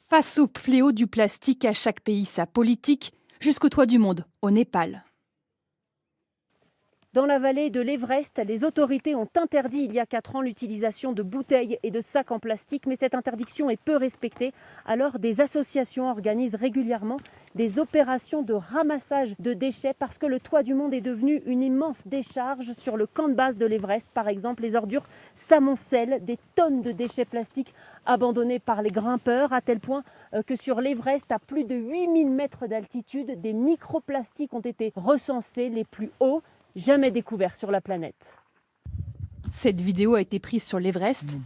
Face au fléau du plastique, à chaque pays sa politique, jusqu'au toit du monde, au Népal. Dans la vallée de l'Everest, les autorités ont interdit il y a 4 ans l'utilisation de bouteilles et de sacs en plastique, mais cette interdiction est peu respectée. Alors des associations organisent régulièrement des opérations de ramassage de déchets parce que le toit du monde est devenu une immense décharge. Sur le camp de base de l'Everest, par exemple, les ordures s'amoncellent, des tonnes de déchets plastiques abandonnés par les grimpeurs, à tel point que sur l'Everest, à plus de 8000 mètres d'altitude, des microplastiques ont été recensés, les plus hauts jamais découvert sur la planète. Cette vidéo a été prise sur l'Everest,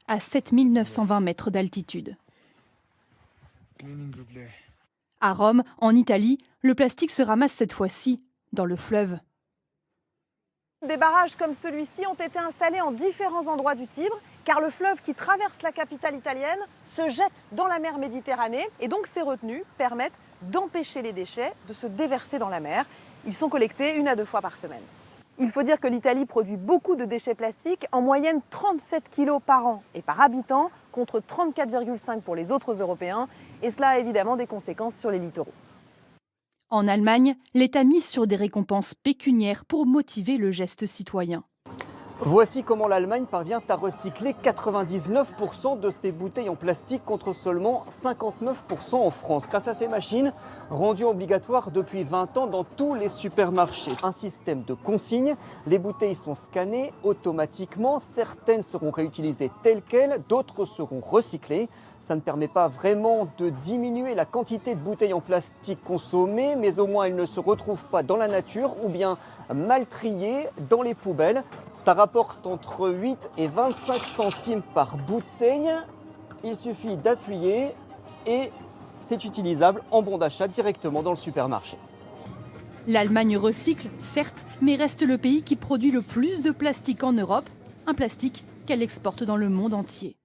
à 7920 mètres d'altitude. À Rome, en Italie, le plastique se ramasse cette fois-ci dans le fleuve. Des barrages comme celui-ci ont été installés en différents endroits du Tibre, car le fleuve qui traverse la capitale italienne se jette dans la mer Méditerranée, et donc ces retenues permettent d'empêcher les déchets de se déverser dans la mer. Ils sont collectés 1 à 2 fois par semaine. Il faut dire que l'Italie produit beaucoup de déchets plastiques, en moyenne 37 kg par an et par habitant, contre 34,5 pour les autres Européens, et cela a évidemment des conséquences sur les littoraux. En Allemagne, l'État mise sur des récompenses pécuniaires pour motiver le geste citoyen. Voici comment l'Allemagne parvient à recycler 99% de ses bouteilles en plastique contre seulement 59% en France. Grâce à ces machines, rendues obligatoires depuis 20 ans dans tous les supermarchés. Un système de consigne, les bouteilles sont scannées automatiquement, certaines seront réutilisées telles quelles, d'autres seront recyclées. Ça ne permet pas vraiment de diminuer la quantité de bouteilles en plastique consommées, mais au moins elles ne se retrouvent pas dans la nature ou bien mal triées dans les poubelles. Ça rapporte entre 8 et 25 centimes par bouteille. Il suffit d'appuyer et c'est utilisable en bon d'achat directement dans le supermarché. L'Allemagne recycle, certes, mais reste le pays qui produit le plus de plastique en Europe, un plastique qu'elle exporte dans le monde entier.